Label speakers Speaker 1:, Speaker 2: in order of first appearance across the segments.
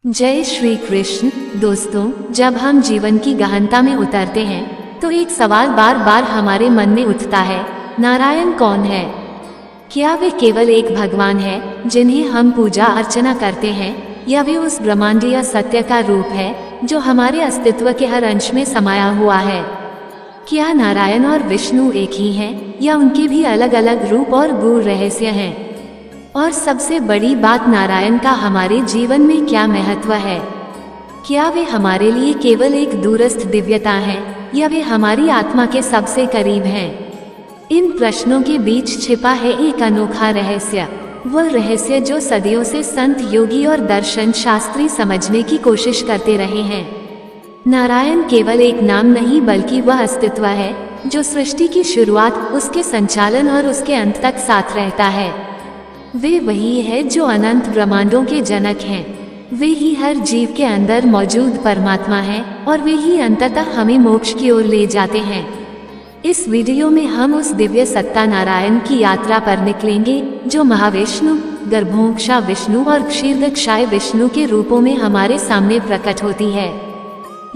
Speaker 1: जय श्री कृष्ण। दोस्तों, जब हम जीवन की गहनता में उतरते हैं तो एक सवाल बार बार हमारे मन में उठता है, नारायण कौन है? क्या वे केवल एक भगवान है जिन्हें हम पूजा अर्चना करते हैं, या वे उस ब्रह्मांडीय सत्य का रूप है जो हमारे अस्तित्व के हर अंश में समाया हुआ है? क्या नारायण और विष्णु एक ही हैं, या उनके भी अलग अलग रूप और गूढ़ रहस्य हैं? और सबसे बड़ी बात, नारायण का हमारे जीवन में क्या महत्व है? क्या वे हमारे लिए केवल एक दूरस्थ दिव्यता है, या वे हमारी आत्मा के सबसे करीब हैं? इन प्रश्नों के बीच छिपा है एक अनोखा रहस्य, वह रहस्य जो सदियों से संत, योगी और दर्शन शास्त्री समझने की कोशिश करते रहे हैं। नारायण केवल एक नाम नहीं, बल्कि वह अस्तित्व है जो सृष्टि की शुरुआत, उसके संचालन और उसके अंत तक साथ रहता है। वे वही है जो अनंत ब्रह्मांडों के जनक हैं। वे ही हर जीव के अंदर मौजूद परमात्मा हैं, और वे ही अंततः हमें मोक्ष की ओर ले जाते हैं। इस वीडियो में हम उस दिव्य सत्ता नारायण की यात्रा पर निकलेंगे जो महाविष्णु, गर्भोंक्षा विष्णु और क्षीरदक्षाय विष्णु के रूपों में हमारे सामने प्रकट होती है।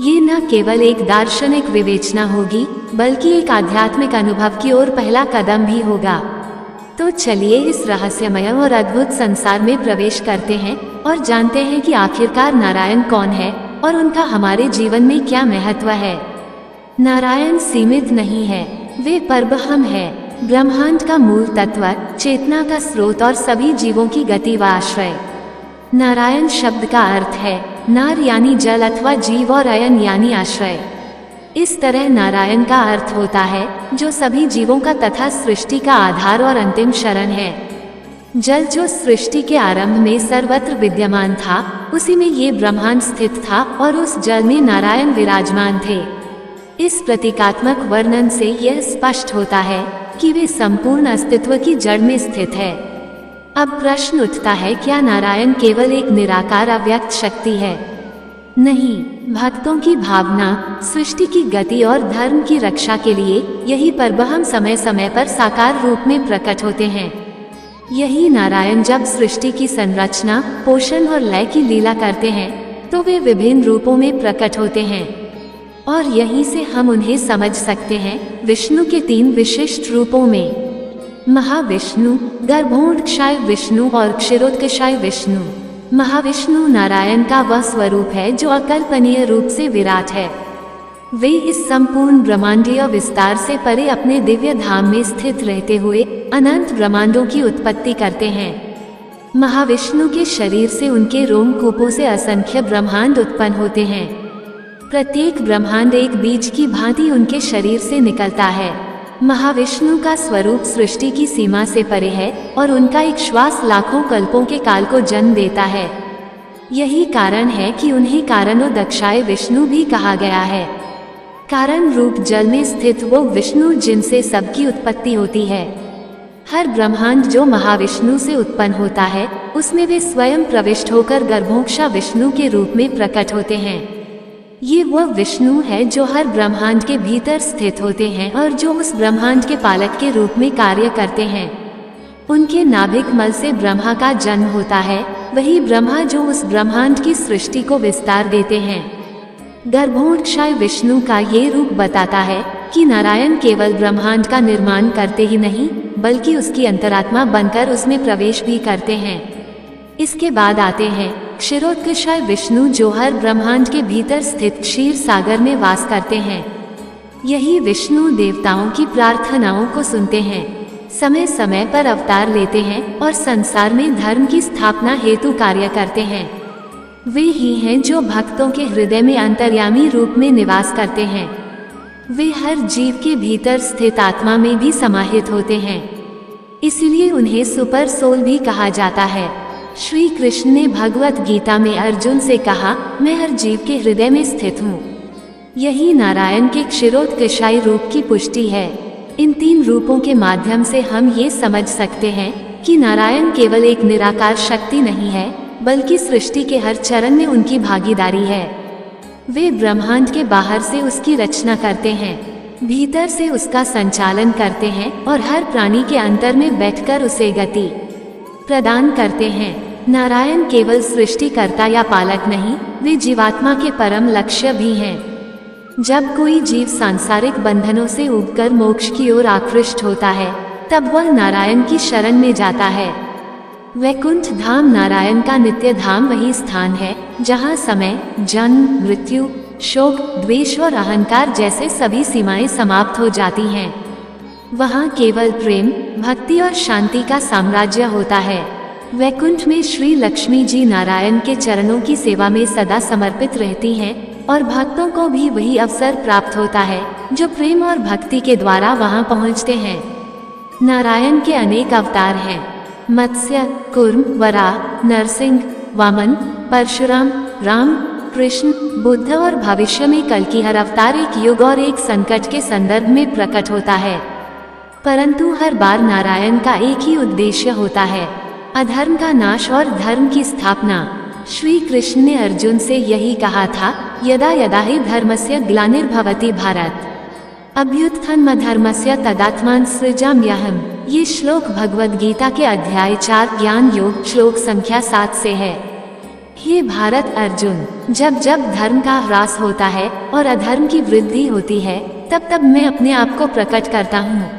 Speaker 1: ये न केवल एक दार्शनिक विवेचना होगी, बल्कि एक आध्यात्मिक अनुभव की ओर पहला कदम भी होगा। तो चलिए इस रहस्यमय और अद्भुत संसार में प्रवेश करते हैं और जानते हैं कि आखिरकार नारायण कौन है और उनका हमारे जीवन में क्या महत्व है। नारायण सीमित नहीं है, वे परब्रह्म है, ब्रह्मांड का मूल तत्व, चेतना का स्रोत और सभी जीवों की गति व आश्रय। नारायण शब्द का अर्थ है नार यानी जल अथवा जीव, और अयन यानी आश्रय। इस तरह नारायण का अर्थ होता है जो सभी जीवों का तथा सृष्टि का आधार और अंतिम शरण है। जल जो सृष्टि के आरंभ में सर्वत्र विद्यमान था, उसी में ये ब्रह्मांड स्थित था और उस जल में नारायण विराजमान थे। इस प्रतीकात्मक वर्णन से यह स्पष्ट होता है कि वे संपूर्ण अस्तित्व की जड़ में स्थित है। अब प्रश्न उठता है, क्या नारायण केवल एक निराकार अव्यक्त शक्ति है? नहीं, भक्तों की भावना, सृष्टि की गति और धर्म की रक्षा के लिए यही परब्रह्म समय समय पर साकार रूप में प्रकट होते हैं। यही नारायण जब सृष्टि की संरचना, पोषण और लय की लीला करते हैं तो वे विभिन्न रूपों में प्रकट होते हैं, और यहीं से हम उन्हें समझ सकते हैं विष्णु के 3 विशिष्ट रूपों में, महाविष्णु, गर्भोंक्षाय विष्णु और क्षीरोदकशाय विष्णु। महाविष्णु नारायण का वह स्वरूप है जो अकल्पनीय रूप से विराट है। वे इस संपूर्ण ब्रह्मांडीय विस्तार से परे अपने दिव्य धाम में स्थित रहते हुए अनंत ब्रह्मांडों की उत्पत्ति करते हैं। महाविष्णु के शरीर से, उनके रोमकूपों से असंख्य ब्रह्मांड उत्पन्न होते हैं। प्रत्येक ब्रह्मांड एक बीज की भांति उनके शरीर से निकलता है। महाविष्णु का स्वरूप सृष्टि की सीमा से परे है, और उनका एक श्वास लाखों कल्पों के काल को जन्म देता है। यही कारण है कि उन्हें कारणोदक्षाय विष्णु भी कहा गया है। कारण रूप जल में स्थित वो विष्णु जिनसे सबकी उत्पत्ति होती है। हर ब्रह्मांड जो महाविष्णु से उत्पन्न होता है, उसमें वे स्वयं प्रविष्ट होकर गर्भोंक्षा विष्णु के रूप में प्रकट होते हैं। ये वह विष्णु है जो हर ब्रह्मांड के भीतर स्थित होते हैं और जो उस ब्रह्मांड के पालक के रूप में कार्य करते हैं। उनके नाभिक मल से ब्रह्मा का जन्म होता है, वही ब्रह्मा जो उस ब्रह्मांड की सृष्टि को विस्तार देते हैं। गर्भोंक्षाय विष्णु का ये रूप बताता है कि नारायण केवल ब्रह्मांड का निर्माण करते ही नहीं, बल्कि उसकी अंतरात्मा बनकर उसमें प्रवेश भी करते हैं। इसके बाद आते हैं क्षीरोदकशाय विष्णु, जो हर ब्रह्मांड के भीतर स्थित क्षीर सागर में वास करते हैं। यही विष्णु देवताओं की प्रार्थनाओं को सुनते हैं, समय समय पर अवतार लेते हैं और संसार में धर्म की स्थापना हेतु कार्य करते हैं। वे ही हैं जो भक्तों के हृदय में अंतर्यामी रूप में निवास करते हैं। वे हर जीव के भीतर स्थित आत्मा में भी समाहित होते हैं, इसलिए उन्हें सुपर सोल भी कहा जाता है। श्री कृष्ण ने भगवत गीता में अर्जुन से कहा, मैं हर जीव के हृदय में स्थित हूँ। यही नारायण के क्षीरोदकशाय रूप की पुष्टि है। इन 3 रूपों के माध्यम से हम ये समझ सकते हैं कि नारायण केवल एक निराकार शक्ति नहीं है, बल्कि सृष्टि के हर चरण में उनकी भागीदारी है। वे ब्रह्मांड के बाहर से उसकी रचना करते हैं, भीतर से उसका संचालन करते हैं और हर प्राणी के अंतर में बैठकर उसे गति प्रदान करते हैं। नारायण केवल सृष्टिकर्ता या पालक नहीं, वे जीवात्मा के परम लक्ष्य भी हैं। जब कोई जीव सांसारिक बंधनों से उबकर मोक्ष की ओर आकृष्ट होता है, तब वह नारायण की शरण में जाता है। वैकुंठ धाम नारायण का नित्य धाम वही स्थान है जहाँ समय, जन्म, मृत्यु, शोक, द्वेष और अहंकार जैसे सभी सीमाएं समाप्त हो जाती हैं। वहाँ केवल प्रेम, भक्ति और शांति का साम्राज्य होता है। वैकुंठ में श्री लक्ष्मी जी नारायण के चरणों की सेवा में सदा समर्पित रहती हैं और भक्तों को भी वही अवसर प्राप्त होता है जो प्रेम और भक्ति के द्वारा वहाँ पहुँचते हैं। नारायण के अनेक अवतार हैं। मत्स्य, कूर्म, वराह, नरसिंह, वामन, परशुराम, राम, कृष्ण, बुद्ध और भविष्य में कल की हर अवतार एक युग और एक संकट के संदर्भ में प्रकट होता है। परंतु हर बार नारायण का एक ही उद्देश्य होता है, अधर्म का नाश और धर्म की स्थापना। श्री कृष्ण ने अर्जुन से यही कहा था, यदा यदा हि धर्मस्य ग्लानिर्भवति भारत अभ्युत्थानमधर्मस्य तदात्मान सृजाम्यहम्। ये श्लोक भगवद गीता के अध्याय 4 ज्ञान योग श्लोक संख्या 7 से है। हे भारत अर्जुन, जब जब धर्म का ह्रास होता है और अधर्म की वृद्धि होती है, तब तब मैं अपने आप को प्रकट करता हूँ।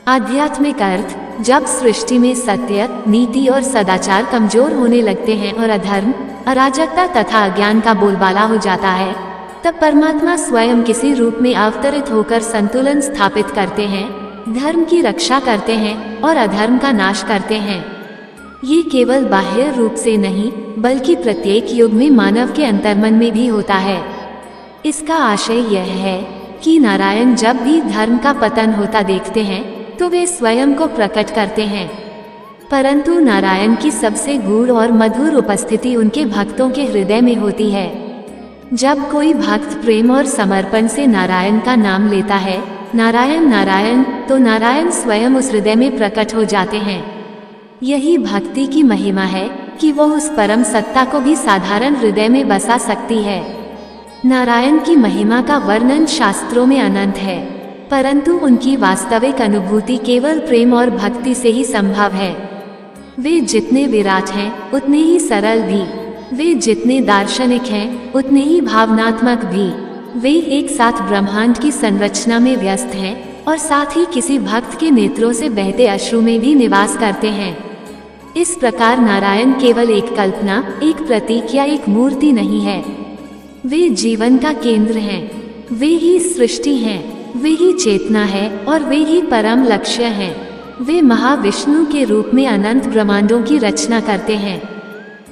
Speaker 1: आध्यात्मिक अर्थ, जब सृष्टि में सत्य, नीति और सदाचार कमजोर होने लगते हैं और अधर्म, अराजकता तथा अज्ञान का बोलबाला हो जाता है, तब परमात्मा स्वयं किसी रूप में अवतरित होकर संतुलन स्थापित करते हैं, धर्म की रक्षा करते हैं और अधर्म का नाश करते हैं। ये केवल बाह्य रूप से नहीं, बल्कि प्रत्येक युग में मानव के अंतर्मन में भी होता है। इसका आशय यह है कि नारायण जब भी धर्म का पतन होता देखते हैं तो वे स्वयं को प्रकट करते हैं। परंतु नारायण की सबसे गूढ़ और मधुर उपस्थिति उनके भक्तों के हृदय में होती है। जब कोई भक्त प्रेम और समर्पण से नारायण का नाम लेता है, नारायण नारायण, तो नारायण स्वयं उस हृदय में प्रकट हो जाते हैं। यही भक्ति की महिमा है कि वो उस परम सत्ता को भी साधारण हृदय में बसा सकती है। नारायण की महिमा का वर्णन शास्त्रों में अनंत है, परंतु उनकी वास्तविक अनुभूति केवल प्रेम और भक्ति से ही संभव है। वे जितने विराट हैं, उतने ही सरल भी। वे जितने दार्शनिक हैं, उतने ही भावनात्मक भी। वे एक साथ ब्रह्मांड की संरचना में व्यस्त हैं और साथ ही किसी भक्त के नेत्रों से बहते अश्रु में भी निवास करते हैं। इस प्रकार नारायण केवल एक कल्पना, एक प्रतीक या एक मूर्ति नहीं है। वे जीवन का केंद्र हैं। वे ही सृष्टि हैं, वे ही चेतना है और वे ही परम लक्ष्य हैं। वे महाविष्णु के रूप में अनंत ब्रह्मांडों की रचना करते हैं।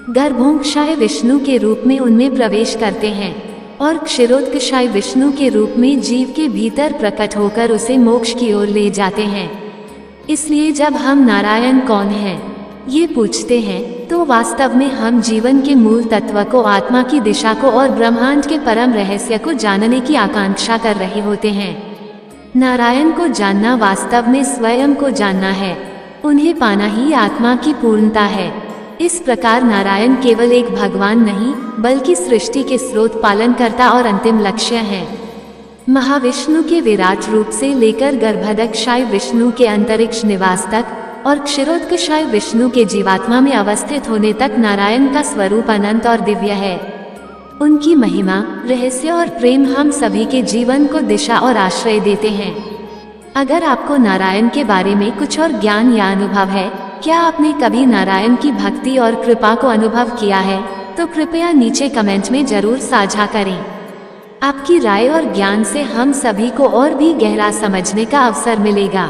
Speaker 1: गर्भोंक्षाय विष्णु के रूप में उनमें प्रवेश करते हैं और क्षीरोदकशाय विष्णु के रूप में जीव के भीतर प्रकट होकर उसे मोक्ष की ओर ले जाते हैं। इसलिए जब हम नारायण कौन हैं ये पूछते हैं, तो वास्तव में हम जीवन के मूल तत्व को, आत्मा की दिशा को और ब्रह्मांड के परम रहस्य को जानने की आकांक्षा कर रहे होते हैं। नारायण को जानना वास्तव में स्वयं को जानना है। उन्हें पाना ही आत्मा की पूर्णता है। इस प्रकार नारायण केवल एक भगवान नहीं, बल्कि सृष्टि के स्रोत, पालनकर्ता और अंतिम लक्ष्य हैं। महाविष्णु के विराट रूप से लेकर गर्भदक्षाय विष्णु के अंतरिक्ष निवास तक और क्षीरोदकशाय विष्णु के जीवात्मा में अवस्थित होने तक नारायण का स्वरूप अनंत और दिव्य है। उनकी महिमा, रहस्य और प्रेम हम सभी के जीवन को दिशा और आश्रय देते हैं। अगर आपको नारायण के बारे में कुछ और ज्ञान या अनुभव है, क्या आपने कभी नारायण की भक्ति और कृपा को अनुभव किया है, तो कृपया नीचे कमेंट में जरूर साझा करें। आपकी राय और ज्ञान से हम सभी को और भी गहरा समझने का अवसर मिलेगा।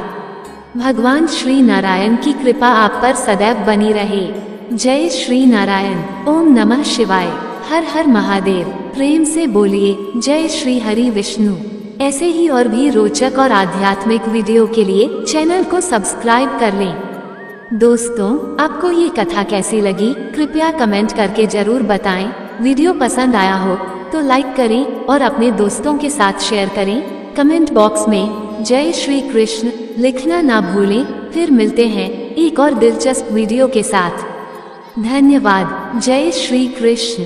Speaker 1: भगवान श्री नारायण की कृपा आप पर सदैव बनी रहे। जय श्री नारायण। ओम नमः शिवाय। हर हर महादेव। प्रेम से बोलिए जय श्री हरि विष्णु। ऐसे ही और भी रोचक और आध्यात्मिक वीडियो के लिए चैनल को सब्सक्राइब कर लें। दोस्तों, आपको ये कथा कैसी लगी कृपया कमेंट करके जरूर बताएं। वीडियो पसंद आया हो तो लाइक करें और अपने दोस्तों के साथ शेयर करें। कमेंट बॉक्स में जय श्री कृष्ण लिखना ना भूलें। फिर मिलते हैं एक और दिलचस्प वीडियो के साथ। धन्यवाद। जय श्री कृष्ण।